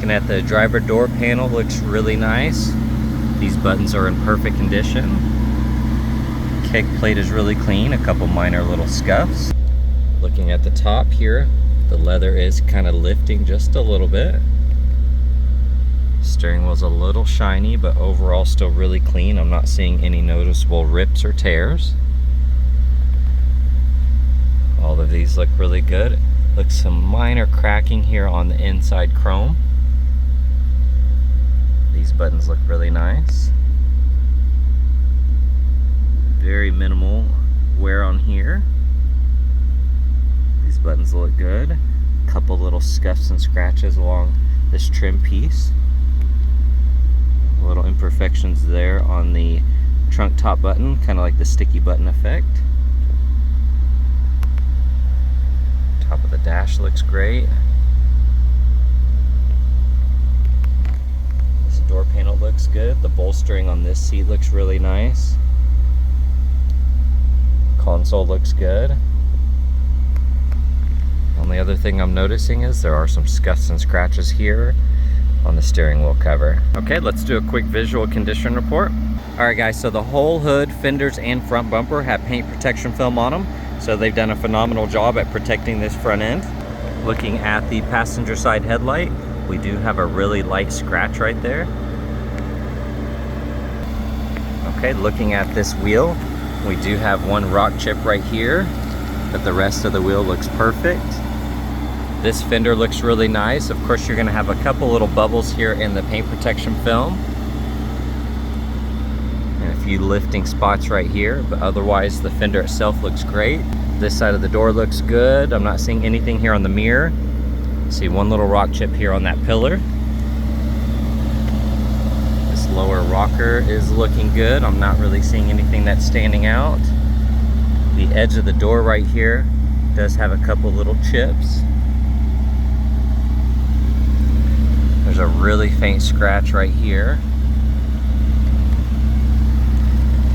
Looking at the driver door panel, looks really nice. These buttons are in perfect condition. Kick plate is really clean, a couple minor little scuffs. Looking at the top here, the leather is kind of lifting just a little bit. Steering wheel's a little shiny, but overall still really clean. I'm not seeing any noticeable rips or tears. All of these look really good. Looks some minor cracking here on the inside chrome. These buttons look really nice. Very minimal wear on here. These buttons look good. Couple little scuffs and scratches along this trim piece. Little imperfections there on the trunk top button, kind of like the sticky button effect. Top of the dash looks great. This door panel looks good. The bolstering on this seat looks really nice. Console looks good. Only other thing I'm noticing is there are some scuffs and scratches here on the steering wheel cover. Okay, let's do a quick visual condition report. Alright guys, so the whole hood, fenders, and front bumper have paint protection film on them. So they've done a phenomenal job at protecting this front end. Looking at the passenger side headlight, we do have a really light scratch right there. Okay, looking at this wheel, we do have one rock chip right here, but the rest of the wheel looks perfect. This fender looks really nice. Of course, you're going to have a couple little bubbles here in the paint protection film. And a few lifting spots right here, but otherwise the fender itself looks great. This side of the door looks good. I'm not seeing anything here on the mirror. See one little rock chip here on that pillar. This lower rocker is looking good. I'm not really seeing anything that's standing out. The edge of the door right here does have a couple little chips. There's a really faint scratch right here.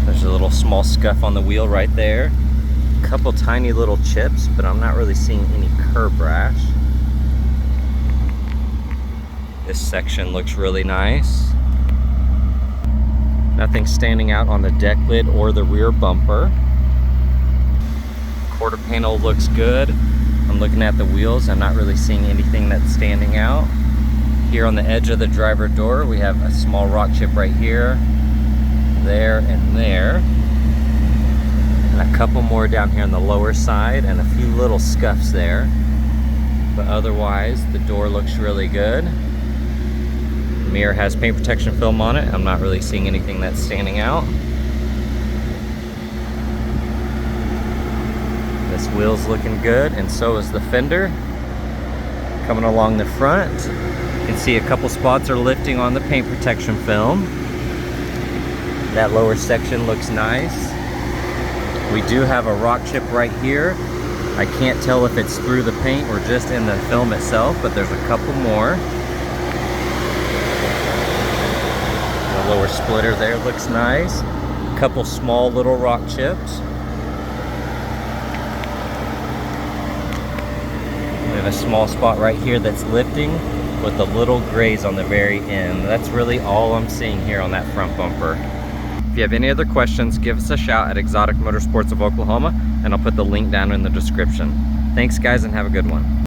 There's a little small scuff on the wheel right there. A couple tiny little chips, but I'm not really seeing any curb rash. This section looks really nice. Nothing standing out on the deck lid or the rear bumper. Quarter panel looks good. I'm looking at the wheels. I'm not really seeing anything that's standing out. Here on the edge of the driver door, we have a small rock chip right here, there, and there. And a couple more down here on the lower side, and a few little scuffs there. But otherwise, the door looks really good. The mirror has paint protection film on it. I'm not really seeing anything that's standing out. This wheel's looking good, and so is the fender. Coming along the front, you can see a couple spots are lifting on the paint protection film. That lower section looks nice. We do have a rock chip right here. I can't tell if it's through the paint or just in the film itself, but there's a couple more. The lower splitter there looks nice. A couple small little rock chips. We have a small spot right here that's lifting with the little grays on the very end. That's really all I'm seeing here on that front bumper. If you have any other questions, give us a shout at Exotic Motorsports of Oklahoma, and I'll put the link down in the description. Thanks guys, and have a good one.